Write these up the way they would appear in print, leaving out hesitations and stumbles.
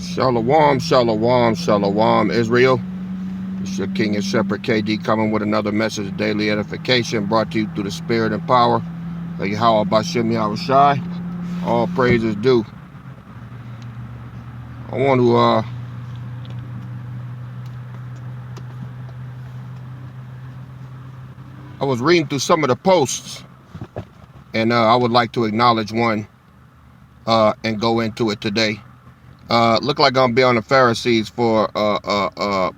Shalom, shalom, shalom, Israel. It's your King and Shepherd KD coming with another message of daily edification brought to you through the spirit and power of Yahweh Bashem Yahushai. All praises due. I want to I was reading through some of the posts, and I would like to acknowledge one and go into it today. Look like I'm gonna be on the Pharisees for a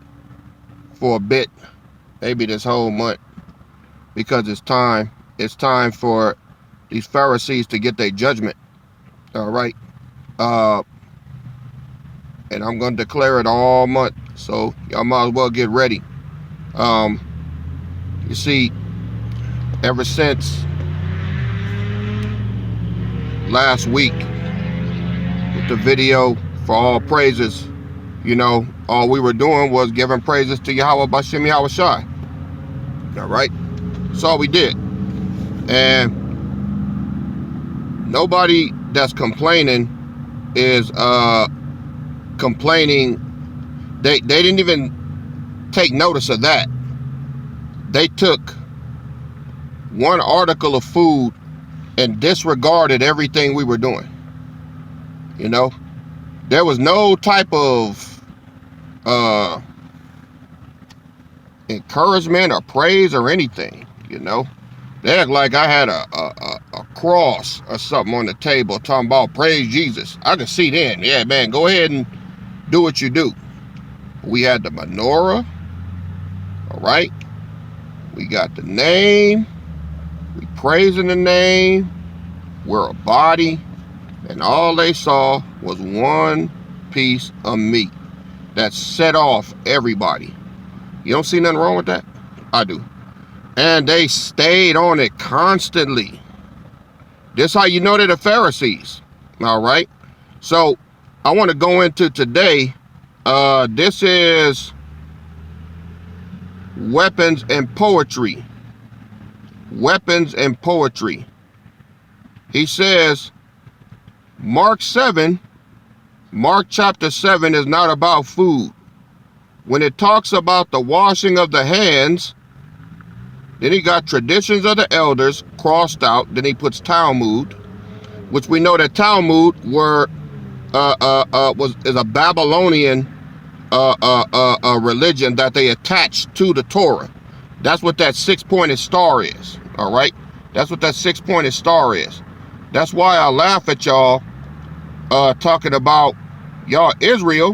bit, maybe this whole month, because it's time for these Pharisees to get their judgment. All right, and I'm gonna declare it all month, so y'all might as well get ready. You see, ever since last week with the video for all praises, you know, all we were doing was giving praises to Yahweh Bashem Yahushai. All right, that's all we did. And nobody that's complaining is complaining. They didn't even take notice of that. They took one article of food and disregarded everything we were doing. You know, there was no type of encouragement or praise or anything. You know, they act like I had a cross or something on the table talking about praise Jesus. I can see then, yeah, man, go ahead and do what you do. We had the menorah, all right? We got the name, we praising the name, we're a body, and all they saw was one piece of meat that set off everybody. You don't see nothing wrong with that? I do. And they stayed on it constantly. This how you know they're the Pharisees. All right. So I want to go into today. This is weapons and poetry. Weapons and poetry. He says, Mark chapter 7 is not about food. When it talks about the washing of the hands, then he got traditions of the elders crossed out. Then he puts Talmud, which we know that Talmud is a Babylonian religion that they attached to the Torah. That's what that six-pointed star is. All right, that's what that six-pointed star is. That's why I laugh at y'all talking about y'all Israel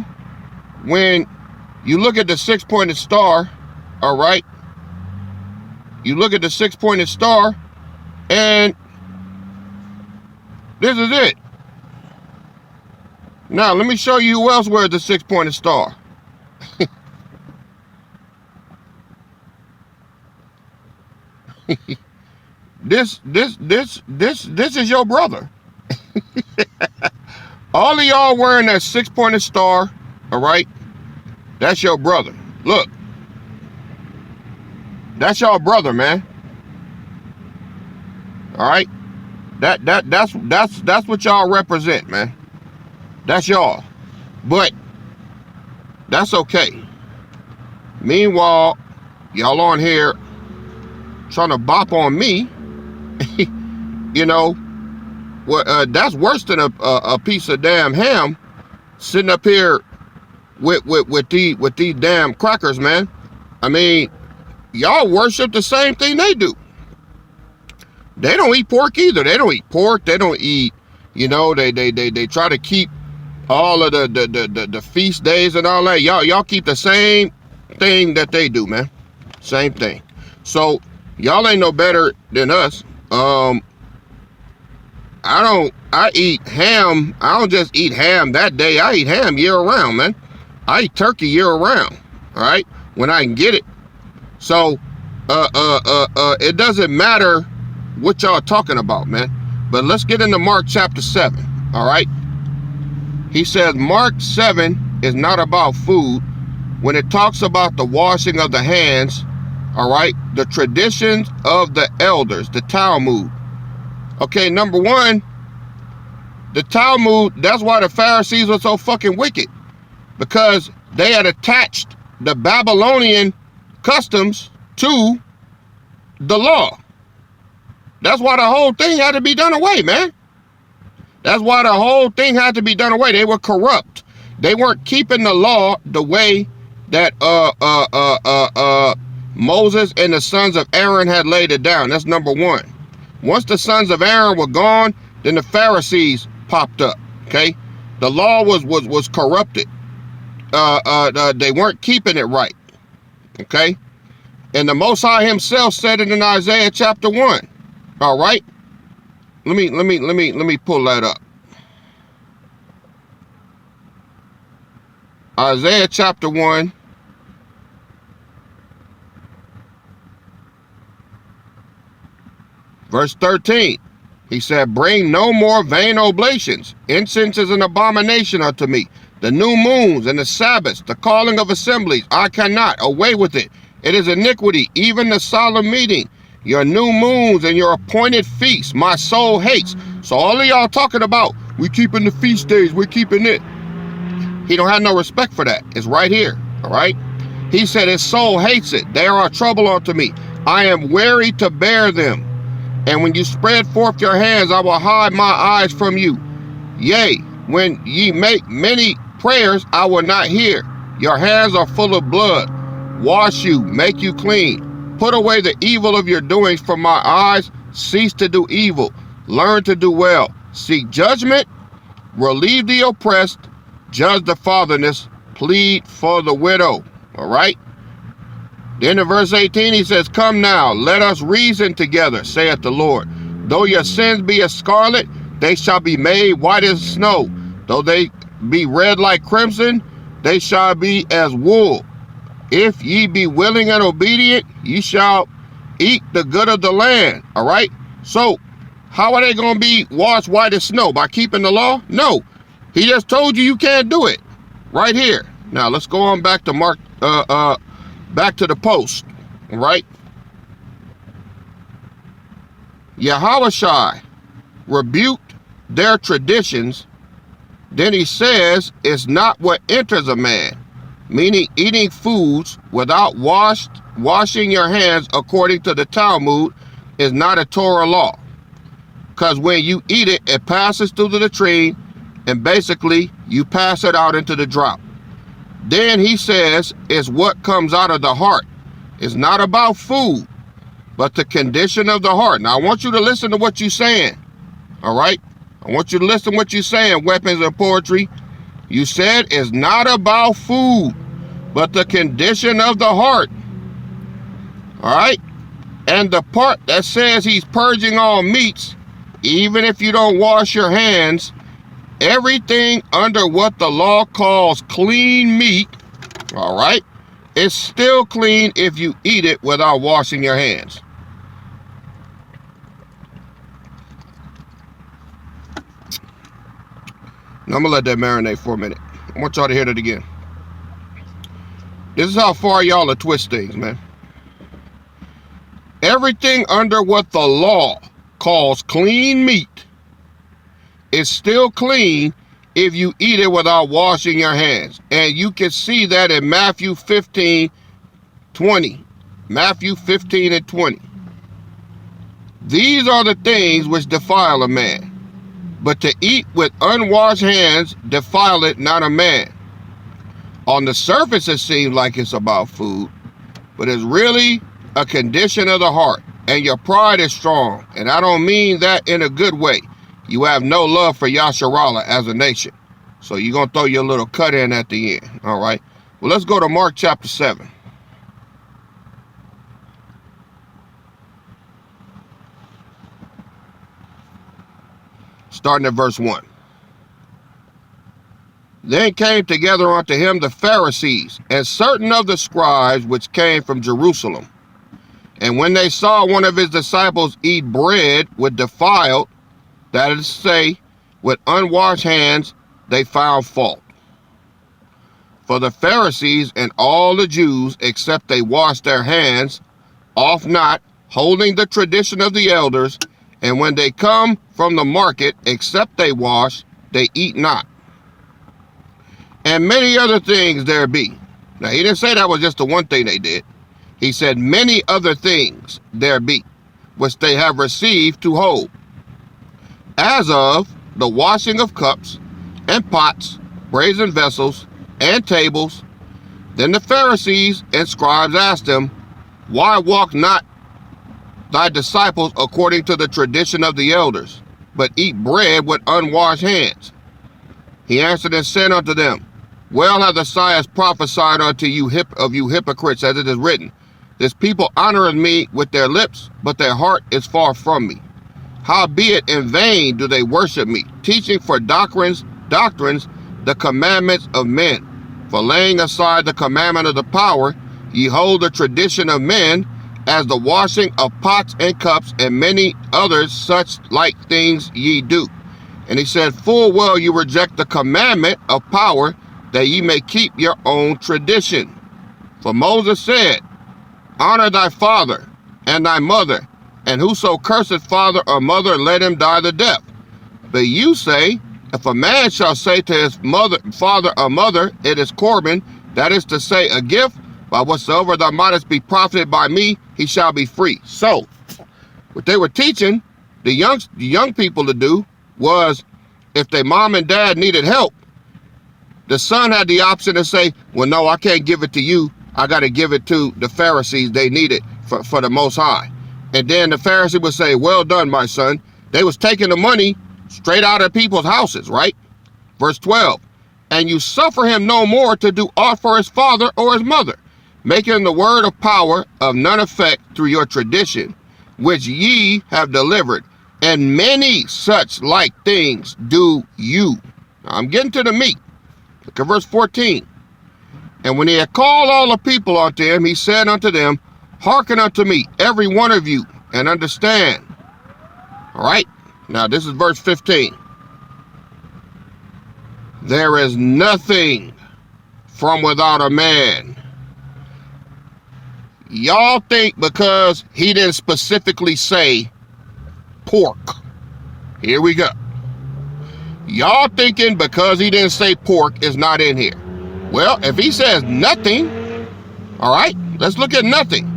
when you look at the six-pointed star. All right. You look at the six-pointed star, and this is it. Now, let me show you who else wears the six-pointed star. This is your brother. All of y'all wearing that six-pointed star, all right? That's your brother. Look. That's y'all brother, man. All right? That's what y'all represent, man. That's y'all. But that's okay. Meanwhile, y'all on here trying to bop on me. You know, that's worse than a piece of damn ham sitting up here with these damn crackers, man. I mean, y'all worship the same thing they do. They don't eat pork either. They don't eat pork. They don't eat, you know, they try to keep all of the feast days and all that. Y'all keep the same thing that they do, man. Same thing. So y'all ain't no better than us. I eat ham. I don't just eat ham that day. I eat ham year round, man. I eat turkey year round. All right, when I can get it. So it doesn't matter what y'all talking about, man. But let's get into Mark chapter 7. All right. He says Mark 7 is not about food. When it talks about the washing of the hands, all right, the traditions of the elders, the Talmud. Okay, number one, the Talmud, that's why the Pharisees were so fucking wicked. because they had attached the Babylonian customs to the law. That's why the whole thing had to be done away, man. That's why the whole thing had to be done away. They were corrupt. They weren't keeping the law the way that Moses and the sons of Aaron had laid it down. That's number one. Once the sons of Aaron were gone, then the Pharisees popped up. Okay, the law was corrupted. They weren't keeping it right. Okay, and the Most High Himself said it in Isaiah chapter 1. All right, let me pull that up. Isaiah chapter 1. Verse 13, he said, bring no more vain oblations. Incense is an abomination unto me. The new moons and the Sabbaths, the calling of assemblies, I cannot. Away with it. It is iniquity, even the solemn meeting. Your new moons and your appointed feasts, my soul hates. So all of y'all talking about, we keeping the feast days, we're keeping it. He don't have no respect for that. It's right here, all right? He said his soul hates it. They are a trouble unto me. I am weary to bear them. And when you spread forth your hands, I will hide my eyes from you. Yea, when ye make many prayers, I will not hear. Your hands are full of blood. Wash you, make you clean. Put away the evil of your doings from my eyes. Cease to do evil. Learn to do well. Seek judgment. Relieve the oppressed. Judge the fatherless. Plead for the widow. All right? Then in verse 18 he says, come now, let us reason together, saith the Lord. Though your sins be as scarlet, they shall be made white as snow. Though they be red like crimson, they shall be as wool. If ye be willing and obedient, ye shall eat the good of the land. All right? So, how are they going to be washed white as snow? By keeping the law? No. He just told you can't do it. Right here. Now, let's go on back to Mark, back to the post, all right? Yahushua rebuked their traditions. Then he says, it's not what enters a man, meaning eating foods without washing your hands according to the Talmud is not a Torah law. Because when you eat it, it passes through the latrine, and basically you pass it out into the drop. Then he says, it's what comes out of the heart. It's not about food, but the condition of the heart. Now, I want you to listen to what you're saying, all right? I want you to listen to what you're saying, Weapons of Poetry. You said it's not about food, but the condition of the heart, all right? And the part that says he's purging all meats, even if you don't wash your hands, everything under what the law calls clean meat, all right, it's still clean if you eat it without washing your hands. Now I'm going to let that marinate for a minute. I want y'all to hear that again. This is how far y'all are twist things, man. Everything under what the law calls clean meat is still clean if you eat it without washing your hands. And you can see that in Matthew 15:20. Matthew 15 and 20. These are the things which defile a man, but to eat with unwashed hands defileth not a man. On the surface it seems like it's about food, but it's really a condition of the heart. And your pride is strong, and I don't mean that in a good way. You have no love for Yasharallah as a nation. So you're going to throw your little cut in at the end. All right. Well, let's go to Mark chapter 7. Starting at verse 1. Then came together unto him the Pharisees and certain of the scribes which came from Jerusalem. And when they saw one of his disciples eat bread with defiled, that is to say, with unwashed hands, they found fault. For the Pharisees and all the Jews, except they wash their hands, oft not, holding the tradition of the elders, and when they come from the market, except they wash, they eat not. and many other things there be. Now, he didn't say that was just the one thing they did. He said many other things there be, which they have received to hold, as of the washing of cups and pots, brazen vessels, and tables. Then the Pharisees and scribes asked him, why walk not thy disciples according to the tradition of the elders, but eat bread with unwashed hands? He answered and said unto them, well hath Isaiah prophesied unto you of you hypocrites, as it is written, this people honoreth me with their lips, but their heart is far from me. Howbeit in vain do they worship me, teaching for doctrines the commandments of men. For laying aside the commandment of the power, ye hold the tradition of men, as the washing of pots and cups, and many others such like things ye do. And he said, full well you reject the commandment of power, that ye may keep your own tradition. For Moses said, honor thy father and thy mother, and whoso curseth father or mother, let him die the death. But you say, if a man shall say to his father or mother, it is Corban, that is to say, a gift, by whatsoever thou mightest be profited by me, he shall be free. So, what they were teaching the young people to do was, if their mom and dad needed help, the son had the option to say, well, no, I can't give it to you. I got to give it to the Pharisees. They need it for the Most High. And then the Pharisee would say, well done, my son. They was taking the money straight out of people's houses, right? Verse 12, and you suffer him no more to do aught for his father or his mother, making the word of power of none effect through your tradition, which ye have delivered, and many such like things do you. Now I'm getting to the meat. Look at verse 14. And when he had called all the people unto him, he said unto them, hearken unto me, every one of you, and understand. All right, now this is verse 15. There is nothing from without a man. Y'all think because he didn't specifically say pork. Here we go. Y'all thinking because he didn't say pork is not in here. Well, if he says nothing, all right, let's look at nothing.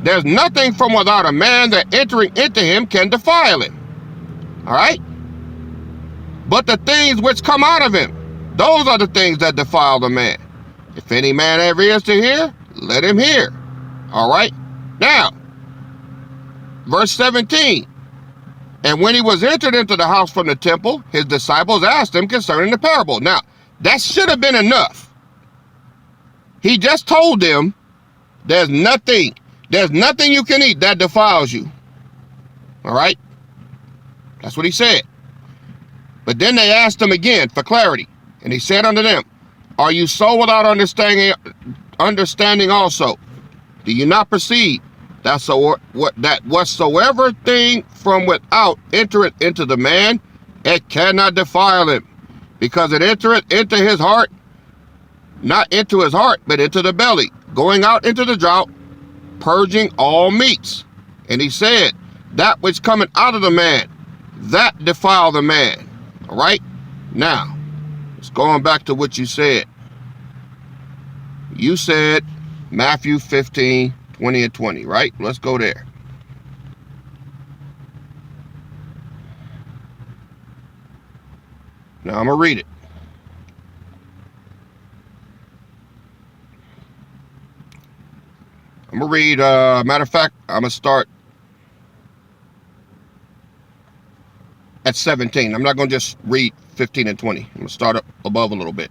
There's nothing from without a man that entering into him can defile him. All right? But the things which come out of him, those are the things that defile the man. If any man have ears to hear, let him hear. All right? Now, verse 17. And when he was entered into the house from the temple, his disciples asked him concerning the parable. Now, that should have been enough. He just told them, there's nothing you can eat that defiles you. All right? That's what he said. But then they asked him again for clarity. And he said unto them, are you so without understanding also? Do you not perceive that whatsoever thing from without entereth into the man, it cannot defile him, because it entereth into his heart, not into his heart, but into the belly, going out into the drought, purging all meats. And he said, that which cometh out of the man, that defile the man. All right? Now, it's going back to what you said. You said Matthew 15, 20 and 20, right? Let's go there. Now I'm going to read it. I'm going to read, matter of fact, I'm going to start at 17. I'm not going to just read 15 and 20. I'm going to start up above a little bit.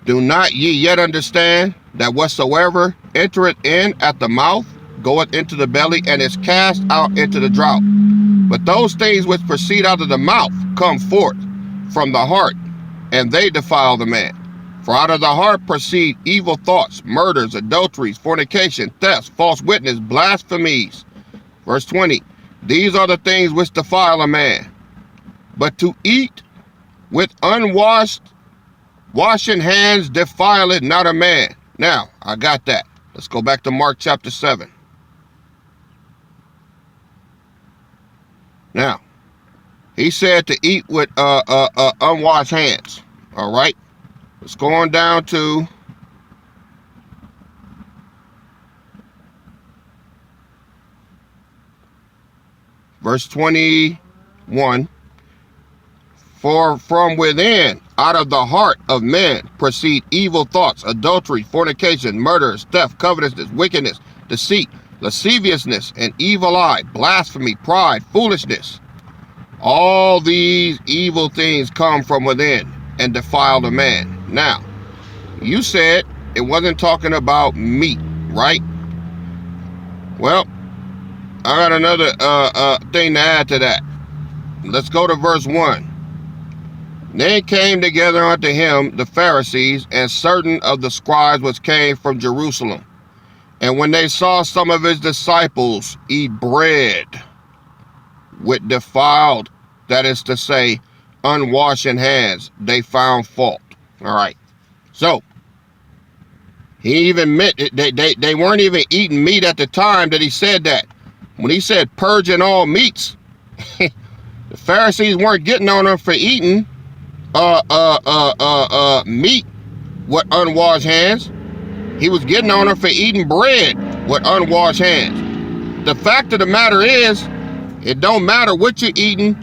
Do not ye yet understand that whatsoever entereth in at the mouth goeth into the belly, and is cast out into the drought? But those things which proceed out of the mouth come forth from the heart, and they defile the man. For out of the heart proceed evil thoughts, murders, adulteries, fornication, thefts, false witness, blasphemies. Verse 20, these are the things which defile a man. But to eat with washing hands defileth not a man. Now, I got that. Let's go back to Mark chapter 7. Now, he said to eat with unwashed hands. All right? Let's go on down to verse 21. For from within, out of the heart of men, proceed evil thoughts, adultery, fornication, murder, theft, covetousness, wickedness, deceit, lasciviousness, an evil eye, blasphemy, pride, foolishness. All these evil things come from within and defile the man. Now, you said it wasn't talking about meat, right? Well, I got another thing to add to that. Let's go to verse 1. Then came together unto him the Pharisees and certain of the scribes which came from Jerusalem. And when they saw some of his disciples eat bread with defiled, that is to say, unwashed hands, they found fault. All right. So, he even meant they weren't even eating meat at the time that he said that. When he said purging all meats, the Pharisees weren't getting on him for eating meat with unwashed hands. He was getting on him for eating bread with unwashed hands. The fact of the matter is, it don't matter what you're eating,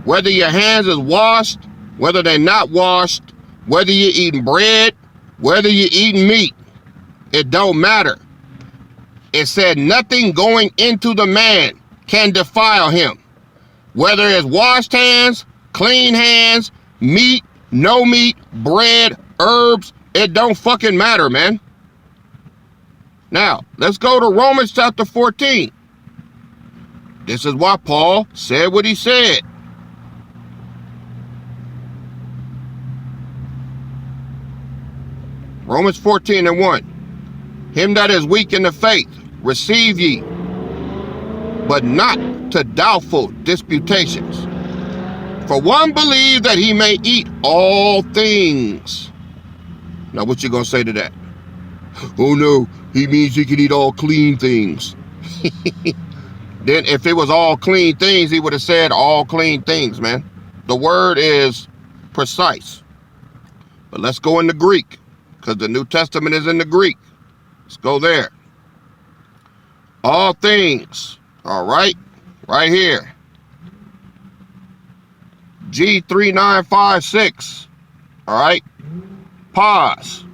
whether your hands is washed, whether they're not washed, whether you're eating bread, whether you're eating meat. It don't matter. It said nothing going into the man can defile him. Whether it's washed hands, clean hands, meat, no meat, bread, herbs, it don't fucking matter, man. Now, let's go to Romans chapter 14. This is why Paul said what he said. Romans 14:1. Him that is weak in the faith, receive ye, but not to doubtful disputations. For one believe that he may eat all things. Now what you gonna say to that? Oh no, he means he can eat all clean things. Then if it was all clean things, he would have said all clean things, man. The word is precise. But let's go in the Greek, because the New Testament is in the Greek. Let's go there. All things, all right, right here. G3956, all right, pause,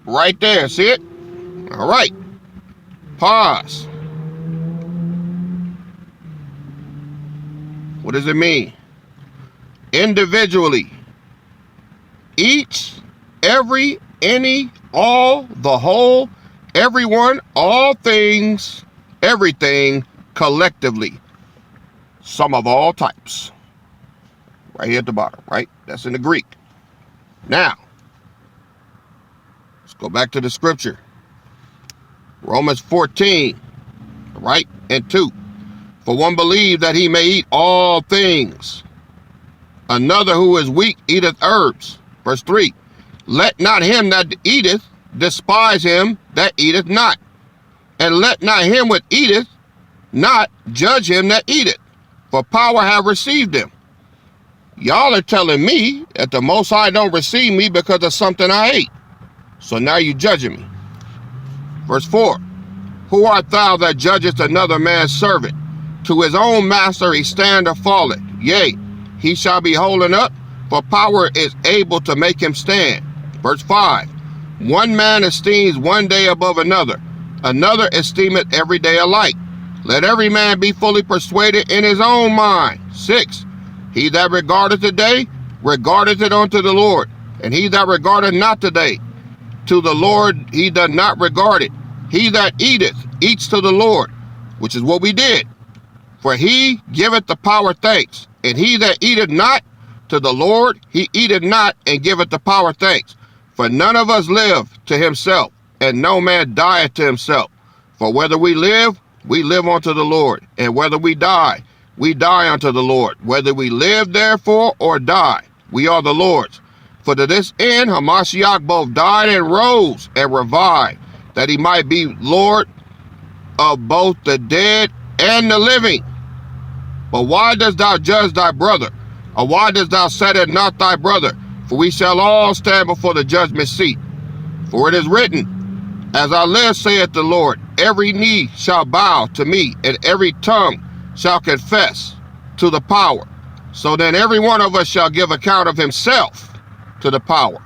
right there, see it? All right, pause. What does it mean? Individually, each, every, any, all, the whole, everyone, all things, everything, collectively, some of all types. Right here at the bottom, right? That's in the Greek. Now, let's go back to the scripture. Romans 14, right? And 2. For one believe that he may eat all things. Another who is weak eateth herbs. Verse 3. Let not him that eateth despise him that eateth not. And let not him that eateth not judge him that eateth. For power have received him. Y'all are telling me that the Most High don't receive me because of something I ate. So now you're judging me. Verse 4. Who art thou that judgest another man's servant? To his own master he stand or falleth. Yea, he shall be holding up, for power is able to make him stand. Verse 5. One man esteems one day above another. Another esteemeth every day alike. Let every man be fully persuaded in his own mind. 6. He that regardeth the day, regardeth it unto the Lord. And he that regardeth not the day, to the Lord he doth not regard it. He that eateth, eats to the Lord, which is what we did. For he giveth the power thanks. And he that eateth not to the Lord, he eateth not and giveth the power thanks. For none of us live to himself, and no man dieth to himself. For whether we live unto the Lord. And whether we die unto the Lord. Whether we live therefore or die, we are the Lord's. For to this end Hamashiach both died and rose and revived, that he might be Lord of both the dead and the living. But why dost thou judge thy brother? Or why dost thou set it not thy brother? For we shall all stand before the judgment seat. For it is written, as I live, saith the Lord, every knee shall bow to me, and every tongue shall confess to the power. So then every one of us shall give account of himself to the power.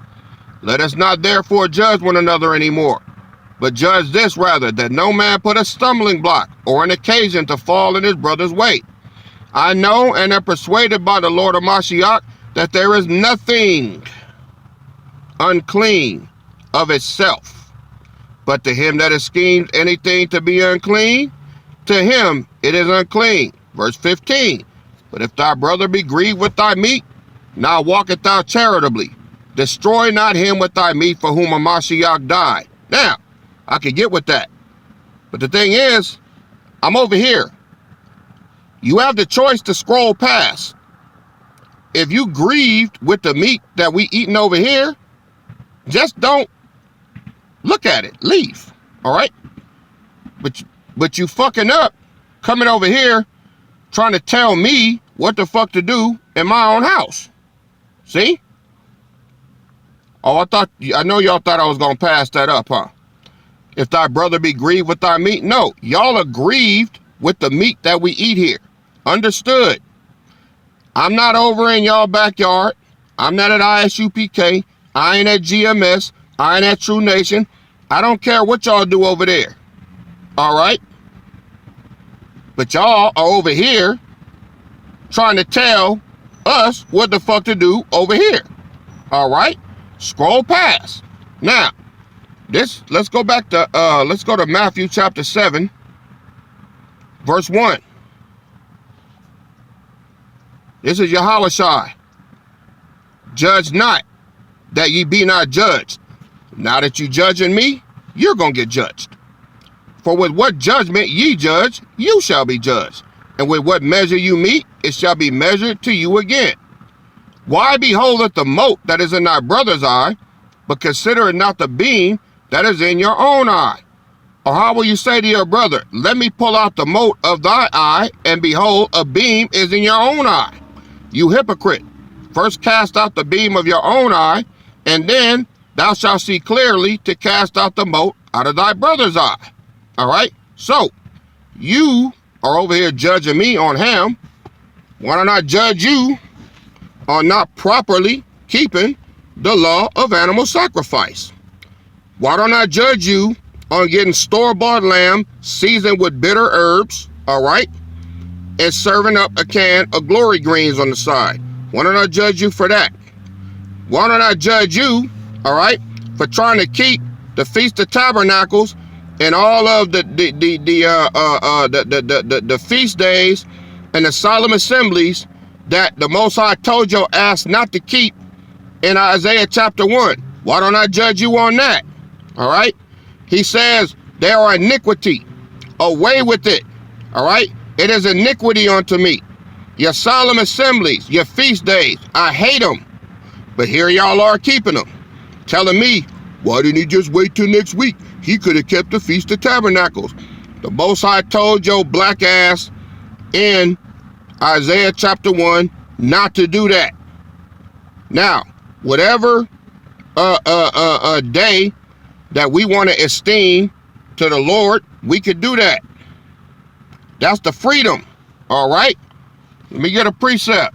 Let us not therefore judge one another anymore, but judge this rather, that no man put a stumbling block or an occasion to fall in his brother's way. I know and am persuaded by the Lord of Mashiach that there is nothing unclean of itself, but to him that esteems anything to be unclean, to him it is unclean. Verse 15, but if thy brother be grieved with thy meat, now walketh thou charitably. Destroy not him with thy meat for whom a Mashiach died. Now, I could get with that. But the thing is, I'm over here. You have the choice to scroll past. If you grieved with the meat that we eating over here, just don't look at it. Leave. All right? But you fucking up coming over here trying to tell me what the fuck to do in my own house. See? Oh, I know y'all thought I was going to pass that up, huh? If thy brother be grieved with thy meat. No, y'all are grieved with the meat that we eat here. Understood. I'm not over in y'all backyard. I'm not at ISUPK. I ain't at GMS. I ain't at True Nation. I don't care what y'all do over there. All right? But y'all are over here trying to tell us what the fuck to do over here. All right? Scroll past. Now, let's go to Matthew chapter 7, verse 1. This is Yahushua. Judge not, that ye be not judged. Now that you judging me, you're going to get judged. For with what judgment ye judge, you shall be judged. And with what measure you meet, it shall be measured to you again. Why beholdeth the mote that is in thy brother's eye, but consider it not the beam that is in your own eye? Or how will you say to your brother, let me pull out the mote of thy eye, and behold, a beam is in your own eye? You hypocrite, first cast out the beam of your own eye, and then thou shalt see clearly to cast out the mote out of thy brother's eye. All right? So, you are over here judging me on ham. Why don't I judge you on not properly keeping the law of animal sacrifice? Why don't I judge you on getting store-bought lamb seasoned with bitter herbs, all right, and serving up a can of glory greens on the side? Why don't I judge you for that? Why don't I judge you, all right, for trying to keep the Feast of Tabernacles and all of the feast days and the solemn assemblies that the Most High told your ass not to keep in Isaiah chapter 1? Why don't I judge you on that? All right? He says, they are iniquity. Away with it. All right? It is iniquity unto me. Your solemn assemblies, your feast days, I hate them. But here y'all are keeping them. Telling me, why didn't he just wait till next week? He could have kept the Feast of Tabernacles. The Most High told your black ass in Isaiah chapter 1 not to do that. Now, whatever day that we want to esteem to the Lord, we could do that. That's the freedom. All right? Let me get a precept.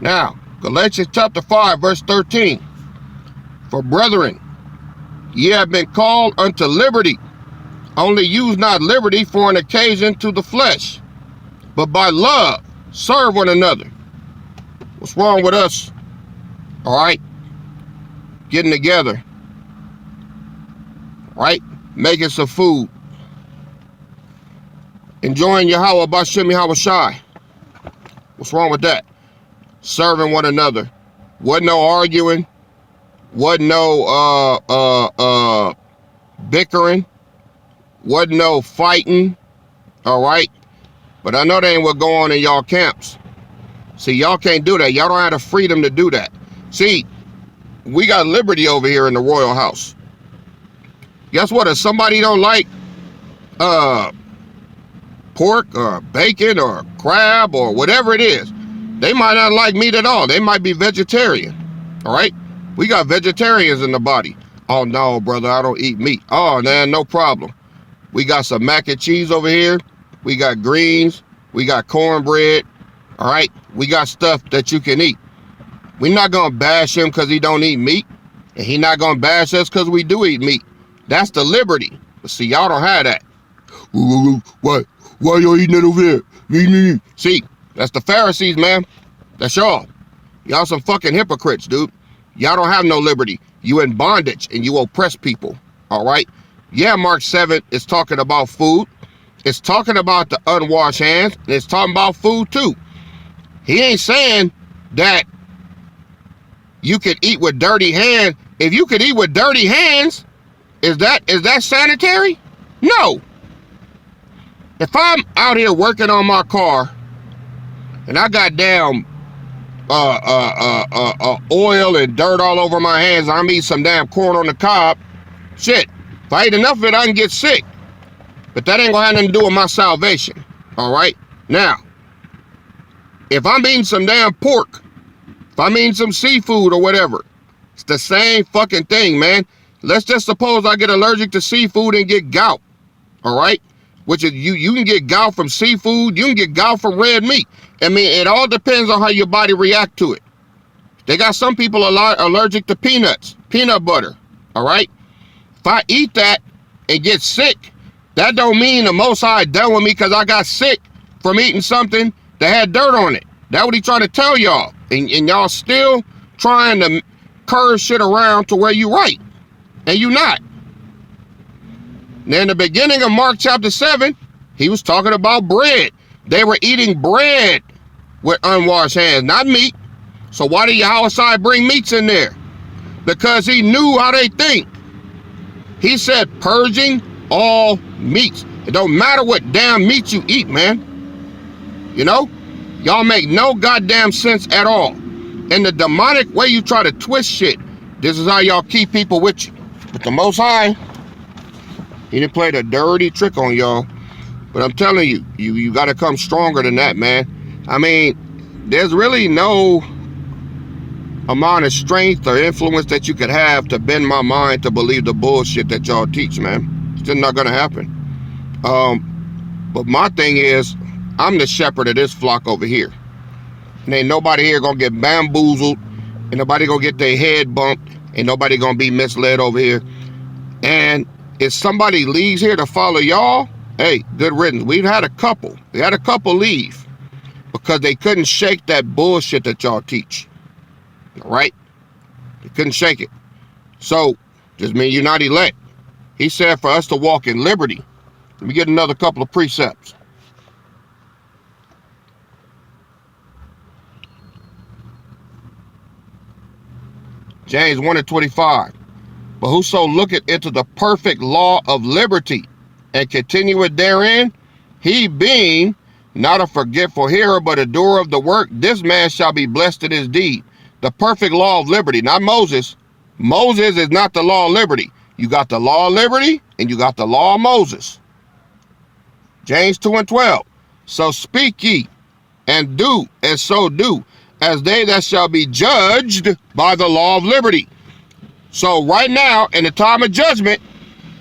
Now, Galatians chapter 5, verse 13. For brethren, ye have been called unto liberty. Only use not liberty for an occasion to the flesh, but by love serve one another. What's wrong with us? All right? Getting together. Right? Making some food. Enjoying Yahweh Bashem Yahweh Shai. What's wrong with that? Serving one another. Wasn't no arguing. Wasn't no bickering. Wasn't no fighting. All right. But I know that ain't what go on in y'all camps. See, y'all can't do that. Y'all don't have the freedom to do that. See, we got liberty over here in the royal house. Guess what? If somebody don't like pork or bacon or crab or whatever it is, they might not like meat at all. They might be vegetarian. All right? We got vegetarians in the body. Oh, no, brother, I don't eat meat. Oh, man, no problem. We got some mac and cheese over here. We got greens. We got cornbread. All right? We got stuff that you can eat. We're not going to bash him because he don't eat meat. And he not going to bash us because we do eat meat. That's the liberty. But see, y'all don't have that. What? Why y'all eating it over there? See, that's the Pharisees, man. That's y'all. Y'all some fucking hypocrites, dude. Y'all don't have no liberty. You in bondage and you oppress people. All right? Yeah, Mark 7 is talking about food. It's talking about the unwashed hands. And it's talking about food too. He ain't saying that you could eat with dirty hands. If you could eat with dirty hands, is that sanitary? No. If I'm out here working on my car and I got damn oil and dirt all over my hands, I'm eating some damn corn on the cob, shit, if I eat enough of it, I can get sick. But that ain't gonna have nothing to do with my salvation. All right? Now, if I'm eating some damn pork, if I'm eating some seafood or whatever, it's the same fucking thing, man. Let's just suppose I get allergic to seafood and get gout. All right? Which is you can get gout from seafood, you can get gout from red meat. I mean, it all depends on how your body react to it. They got some people allergic to peanuts, peanut butter. All right? If I eat that and get sick, that don't mean the Most High done with me because I got sick from eating something that had dirt on it. That's what he trying to tell y'all. And y'all still trying to curve shit around to where you right. And you not. Now in the beginning of Mark chapter 7, he was talking about bread. They were eating bread with unwashed hands, not meat. So why did Yahweh bring meats in there? Because he knew how they think. He said purging all meats. It don't matter what damn meat you eat, man. You know? Y'all make no goddamn sense at all. In the demonic way you try to twist shit, this is how y'all keep people with you. But the Most High, he didn't play the dirty trick on y'all. But I'm telling you, you got to come stronger than that, man. I mean, there's really no amount of strength or influence that you could have to bend my mind to believe the bullshit that y'all teach, man. It's just not going to happen. But my thing is, I'm the shepherd of this flock over here. And ain't nobody here going to get bamboozled. Ain't nobody going to get their head bumped. Ain't nobody going to be misled over here. And if somebody leaves here to follow y'all, hey, good riddance. We've had a couple. We had a couple leave because they couldn't shake that bullshit that y'all teach. All right? They couldn't shake it. So, just mean you're not elect. He said for us to walk in liberty. Let me get another couple of precepts. James 1:25. But whoso looketh into the perfect law of liberty and continueth therein, he being not a forgetful hearer, but a doer of the work, this man shall be blessed in his deed. The perfect law of liberty, not Moses. Moses is not the law of liberty. You got the law of liberty and you got the law of Moses. James 2:12. So speak ye and do, and so do, as they that shall be judged by the law of liberty. So right now, in the time of judgment,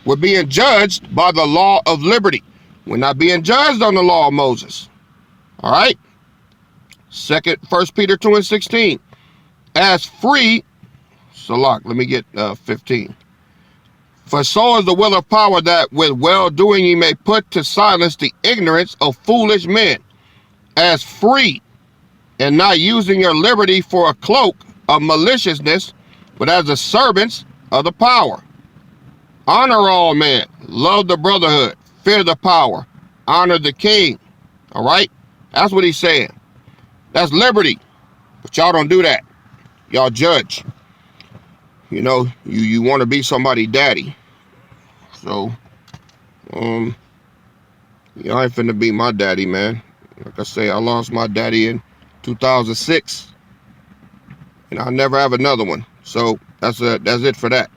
we're being judged by the law of liberty. We're not being judged on the law of Moses. All right? 1 Peter 2:16. As free, Salak, let me get 15. For so is the will of power that with well-doing ye may put to silence the ignorance of foolish men. As free, and not using your liberty for a cloak of maliciousness, but as the servants of the power. Honor all men, love the brotherhood, fear the power, honor the king. All right? That's what he's saying. That's liberty. But y'all don't do that. Y'all judge. you know, you want to be somebody's daddy. So, you I ain't finna be my daddy, man. Like I say, I lost my daddy in 2006, and I'll never have another one. So that's it for that,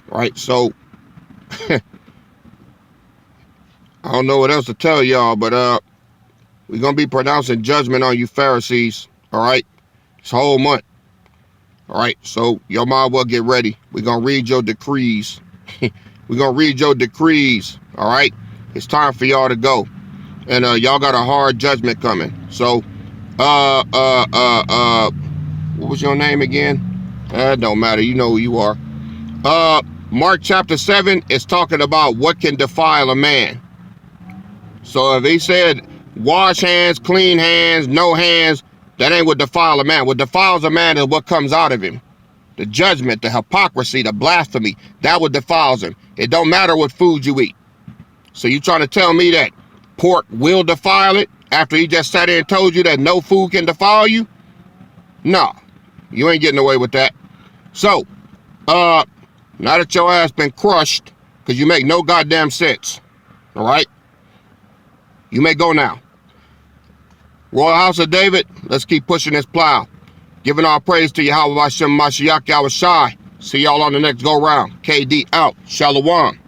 right? So I don't know what else to tell y'all, but we're gonna be pronouncing judgment on you Pharisees, all right? This whole month, all right? So y'all might well get ready. We're gonna read your decrees. We're gonna read your decrees, all right? It's time for y'all to go, and y'all got a hard judgment coming. So, what was your name again? It don't matter. You know who you are. Mark chapter 7 is talking about what can defile a man. So if he said wash hands, clean hands, no hands, that ain't what defile a man. What defiles a man is what comes out of him. The judgment, the hypocrisy, the blasphemy, that what defiles him. It don't matter what food you eat. So you trying to tell me that pork will defile it after he just sat there and told you that no food can defile you? No, you ain't getting away with that. So, now that your ass been crushed, because you make no goddamn sense, all right? You may go now. Royal House of David, let's keep pushing this plow. Giving all praise to Yahweh Hashem Mashiach Yahweh Shai. See y'all on the next go round. KD out. Shalom.